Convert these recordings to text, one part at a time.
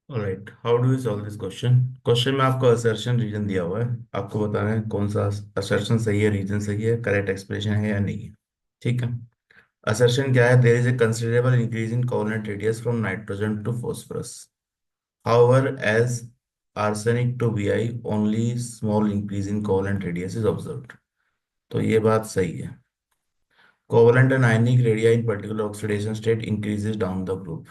Alright, how do you solve this question. Question में आपको assertion reason दिया हुआ है। आपको बताना है कौन सा असर्शन सही है, रीजन सही है, करेक्ट एक्सप्रेशन है या नहीं है। ठीक है। असर्शन क्या है? There is a considerable increase in covalent radius from nitrogen to phosphorus, however as arsenic to Bi only small increase in covalent radius is observed. तो ये बात सही है। Covalent and ionic radii in particular oxidation state increases down the group,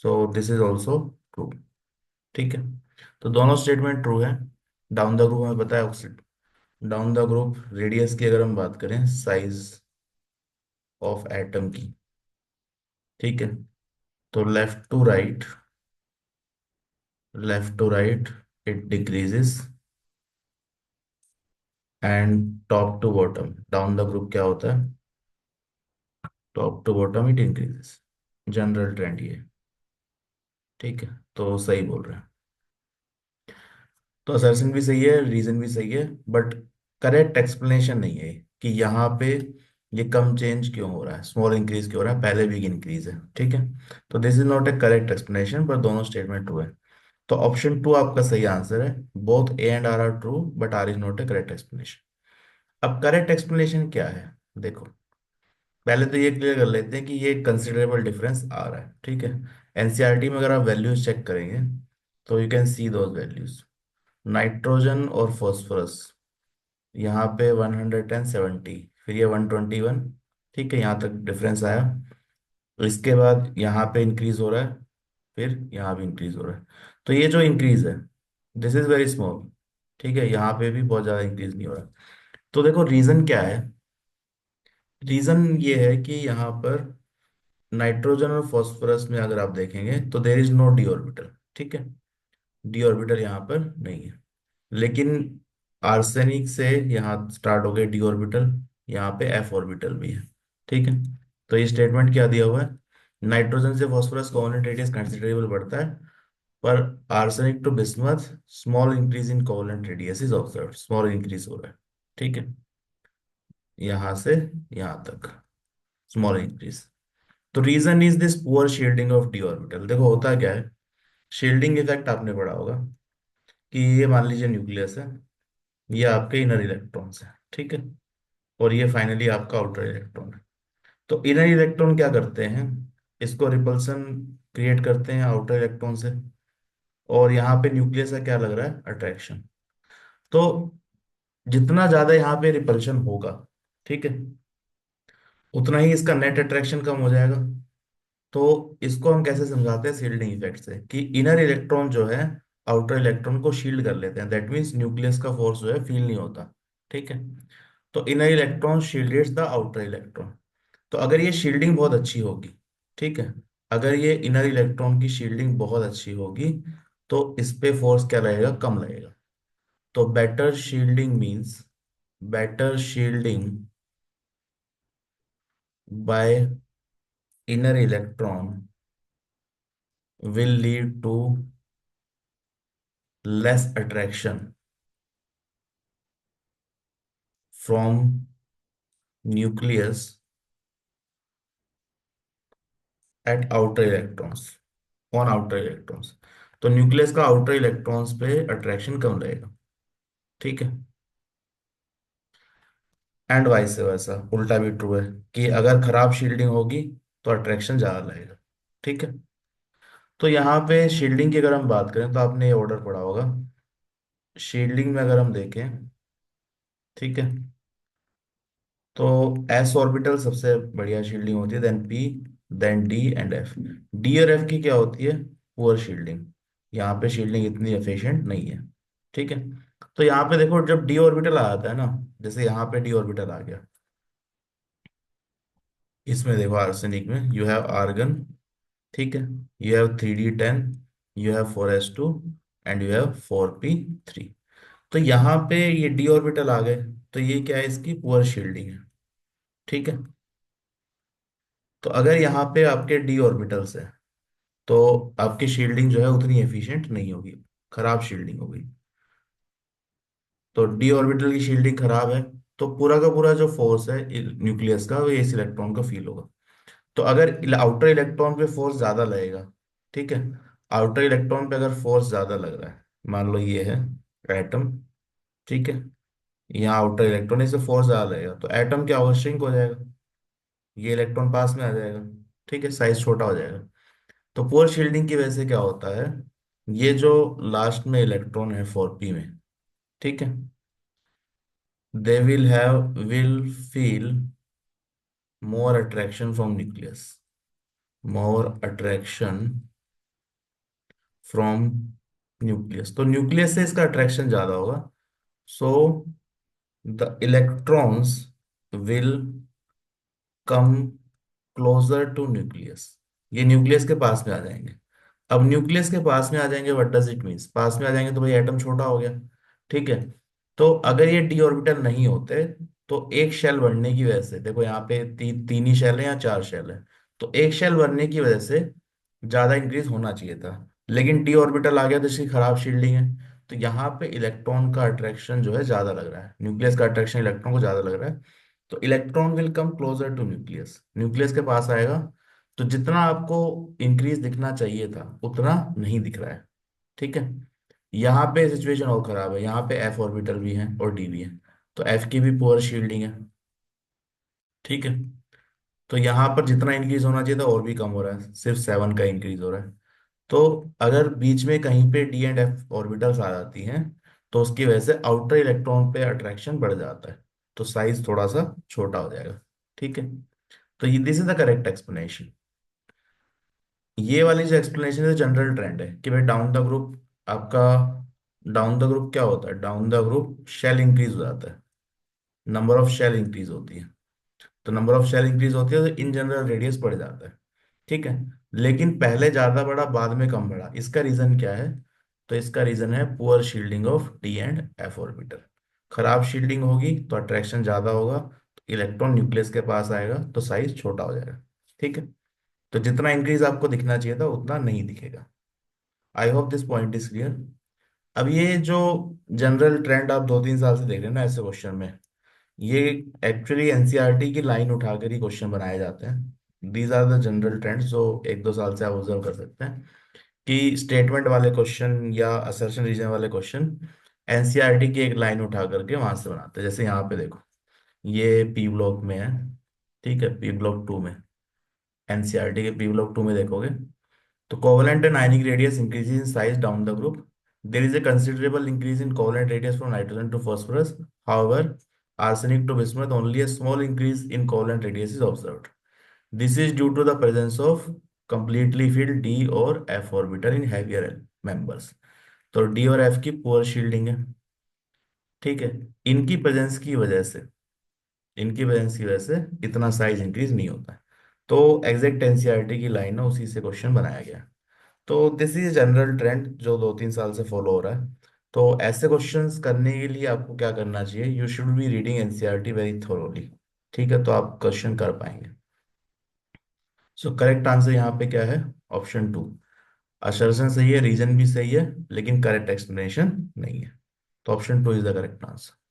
so this is also true. ठीक है। तो दोनों statement true है। डाउन द ग्रुप हमें पता है ऑक्सीड, डाउन द ग्रुप रेडियस की अगर हम बात करें, साइज ऑफ एटम की। ठीक है। तो left to right it decreases, and top to bottom down the group क्या होता है? Top to bottom it increases. General trend ये। ठीक है। तो सही बोल रहे हैं। तो असर्शन भी सही है, रीजन भी सही है, बट करेक्ट एक्सप्लेनेशन नहीं है कि यहाँ पे ये कम चेंज क्यों हो रहा है, स्मॉल इंक्रीज क्यों हो रहा है, पहले बिग इंक्रीज है। ठीक है। तो this is not a correct explanation, पर दोनों स्टेटमेंट ट्रू है। तो ऑप्शन टू आपका सही आंसर है। Both A and R true, but R is not a correct explanation. अब करेक्ट एक्सप्लेनेशन क्या है? देखो, पहले तो ये क्लियर कर लेते हैं कि ये कंसिडरेबल डिफरेंस आ रहा है। ठीक है। एनसीईआरटी में अगर आप वैल्यूज चेक करेंगे तो you can see those values. Nitrogen और फॉस्फोरस यहाँ पे 170, फिर ये 121। ठीक है, यहाँ तक डिफरेंस आया। इसके बाद यहाँ पे इंक्रीज हो रहा है, फिर यहाँ भी इंक्रीज हो रहा है। तो ये जो इंक्रीज है, दिस इज वेरी स्मॉल। ठीक है, यहाँ पे भी बहुत ज़्यादा इंक्रीज नहीं हो रहा। तो देखो रीज़न क्या है। रीज़न ये है कि यहाँ पर नाइट्रोजन और फॉस्फोरस में अगर आप देखेंगे तो there is no d orbital. ठीक है, डी ऑर्बिटल यहाँ पर नहीं है। लेकिन आर्सेनिक से यहाँ स्टार्ट हो गए डी ऑर्बिटल, यहाँ पे एफ ऑर्बिटल भी है। ठीक है। तो ये स्टेटमेंट क्या दिया हुआ है? नाइट्रोजन से फास्फोरस कोवलेंट रेडियस कंसिडरेबल बढ़ता है, पर arsenic to bismuth small increase in covalent radius is observed, small increase हो रहा है। ठीक है, यहाँ से यहाँ तक स्मॉल इंक्रीज। तो reason is this poor shielding of d orbital. देखो होता क्या है, शील्डिंग इफेक्ट आपने पढ़ा होगा कि ये मान लीजिए न्यूक्लियस है, ये आपके इनर इलेक्ट्रॉन्स है। ठीक है। और ये फाइनली आपका आउटर इलेक्ट्रॉन है। तो इनर इलेक्ट्रॉन क्या करते हैं? इसको रिपल्सन क्रिएट करते हैं आउटर इलेक्ट्रॉन से, और यहाँ पे न्यूक्लियस का क्या लग रहा है? अट्रैक्शन। तो जितना ज्यादा यहाँ पे रिपल्शन होगा, ठीक है, उतना ही इसका नेट अट्रैक्शन कम हो जाएगा। तो इसको हम कैसे समझाते हैं? शील्डिंग इफेक्ट से, कि इनर इलेक्ट्रॉन जो है आउटर इलेक्ट्रॉन को शील्ड कर लेते हैं। दैट मीन्स न्यूक्लियस का फोर्स जो है फील नहीं होता। ठीक है। तो inner electron shields the outer electron. तो अगर ये शील्डिंग बहुत अच्छी होगी, ठीक है, अगर ये इनर इलेक्ट्रॉन की शील्डिंग बहुत अच्छी होगी तो इस पे फोर्स क्या लगेगा? कम लगेगा। तो better shielding means, better shielding bye inner electron will lead to less attraction from nucleus at outer electrons, on outer electrons। तो न्यूक्लियस का आउटर इलेक्ट्रॉन्स पे अट्रैक्शन कम रहेगा। ठीक है। एंड वाइस वैसा उल्टा भी ट्रू है, कि अगर खराब शील्डिंग होगी तो अट्रैक्शन ज्यादा लगेगा। ठीक है। तो यहाँ पे शील्डिंग की अगर हम बात करें तो आपने ये ऑर्डर पढ़ा होगा। शील्डिंग में अगर हम देखें, ठीक है, तो एस ऑर्बिटल सबसे बढ़िया शील्डिंग होती है, then p, then d and f. D और एफ की क्या होती है? Poor shielding. यहाँ पे शील्डिंग इतनी एफिशिएंट नहीं है। ठीक है। तो यहाँ पे देखो, जब डी ऑर्बिटल आ जाता है ना, जैसे यहाँ पे डी ऑर्बिटल आ गया, इसमें देखो आर्सेनिक में यू हैव आर्गन, ठीक है, you have 3d10, you have 4s2, and you have 4p3। तो यहाँ पे ये डी ऑर्बिटल आ गए, तो ये क्या है? इसकी पुअर शील्डिंग है। ठीक है। तो अगर यहाँ पे आपके डी ऑर्बिटल्स है तो आपकी शील्डिंग जो है उतनी एफिशिएंट नहीं होगी, खराब शील्डिंग होगी। तो डी ऑर्बिटल की शील्डिंग खराब है, तो पूरा का पूरा जो फोर्स है न्यूक्लियस का, वो इस इलेक्ट्रॉन का फील होगा। तो अगर आउटर इलेक्ट्रॉन पे फोर्स ज्यादा लगेगा, ठीक है, आउटर इलेक्ट्रॉन पे अगर फोर्स ज्यादा लग रहा है, मान लो ये है एटम, ठीक है, यहाँ आउटर इलेक्ट्रॉन, इसे फोर्स ज्यादा लगेगा तो एटम क्या होगा, श्रिंक हो जाएगा, ये इलेक्ट्रॉन पास में आ जाएगा, ठीक है, साइज छोटा हो जाएगा। तो पोर शील्डिंग की वजह से क्या होता है, ये जो लास्ट में इलेक्ट्रॉन है 4p में, ठीक है, they will feel more attraction from nucleus, more attraction from nucleus, तो न्यूक्लियस से इसका अट्रैक्शन ज्यादा होगा। So the electrons will come closer to nucleus, ये न्यूक्लियस के पास में आ जाएंगे। अब न्यूक्लियस के पास में आ जाएंगे, व्हाट डज इट मीन्स, पास में आ जाएंगे तो भाई एटम छोटा हो गया, ठीक है। तो अगर ये डी ऑर्बिटल नहीं होते तो एक शेल बनने की वजह से, देखो यहाँ पे तीन ही शेल है या चार शेल है, तो एक शेल बनने की वजह से ज्यादा इंक्रीज होना चाहिए था, लेकिन डी ऑर्बिटल आ गया तो इसकी खराब शील्डिंग है, तो यहाँ पे इलेक्ट्रॉन का अट्रैक्शन जो है ज्यादा लग रहा है, न्यूक्लियस का अट्रैक्शन इलेक्ट्रॉन को ज्यादा लग रहा है। तो electron will come closer to nucleus, nucleus के पास आएगा, तो जितना आपको इंक्रीज दिखना चाहिए था उतना नहीं दिख रहा है, ठीक है। यहाँ पे सिचुएशन और खराब है, यहाँ पे एफ ऑर्बिटल भी है और डी भी है, तो एफ की भी पुअर शील्डिंग है, ठीक है। तो यहाँ पर जितना इंक्रीज होना चाहिए था और भी कम हो रहा है, सिर्फ 7 का इंक्रीज हो रहा है। तो अगर बीच में कहीं पे डी एंड एफ ऑर्बिटल्स आ जाती हैं तो उसकी वजह से आउटर इलेक्ट्रॉन पे अट्रैक्शन बढ़ जाता है, तो साइज थोड़ा सा छोटा हो जाएगा, ठीक है। तो ये this is the correct explanation. ये वाली जो एक्सप्लेनेशन है जनरल ट्रेंड है कि भाई डाउन द ग्रुप आपका, डाउन द ग्रुप क्या होता है, down the group shell increase हो जाता है, नंबर ऑफ शेल इंक्रीज होती है, तो नंबर ऑफ शेल इंक्रीज होती है तो इन जनरल रेडियस बढ़ जाता है, ठीक है। लेकिन पहले ज्यादा बढ़ा बाद में कम बढ़ा, इसका रीजन क्या है, तो इसका रीजन है poor shielding of D and F orbital. खराब शील्डिंग होगी तो अट्रैक्शन ज्यादा होगा, तो इलेक्ट्रॉन न्यूक्लियस के पास आएगा तो साइज छोटा हो जाएगा, ठीक है। तो जितना इंक्रीज आपको दिखना चाहिए था उतना नहीं दिखेगा। I hope this point is clear. अब ये जो जनरल ट्रेंड आप 2-3 साल से देख रहे हैं ना ऐसे क्वेश्चन में, ये एक्चुअली एनसीईआरटी की लाइन उठाकर ही क्वेश्चन बनाए जाते हैं। These are the general trends जो 1-2 साल से आप ऑब्जर्व कर सकते हैं कि स्टेटमेंट वाले क्वेश्चन या असर्शन रीजन वाले क्वेश्चन एनसीईआरटी की एक लाइन उठा करके वहां से बनाते हैं। जैसे यहाँ पे देखो, ये पी ब्लॉक में है, ठीक है, पी ब्लॉक 2 में, एनसीईआरटी के पी ब्लॉक 2 में देखोगे तो covalent and ionic radius increases in size down the group. There is a considerable increase in covalent radius from nitrogen to phosphorus. However, arsenic to bismuth, only a small increase in covalent radius is observed. This is due to the presence of completely filled d or f orbital in heavier members. तो d और f की poor shielding है, ठीक है, इनकी presence की वजह से, इनकी प्रेजेंस की वजह से इतना साइज इंक्रीज नहीं होता है। तो एग्जैक्ट एनसीईआरटी की लाइन है, उसी से क्वेश्चन बनाया गया है। तो दिस इज जनरल ट्रेंड जो 2-3 साल से फॉलो हो रहा है। तो ऐसे क्वेश्चंस करने के लिए आपको क्या करना चाहिए, you should be reading NCERT very thoroughly, ठीक है, तो आप क्वेश्चन कर पाएंगे। सो करेक्ट आंसर यहाँ पे क्या है, ऑप्शन 2। असर्शन सही है, रीजन भी सही है, लेकिन करेक्ट एक्सप्लेनेशन नहीं है, तो option 2 is the correct answer.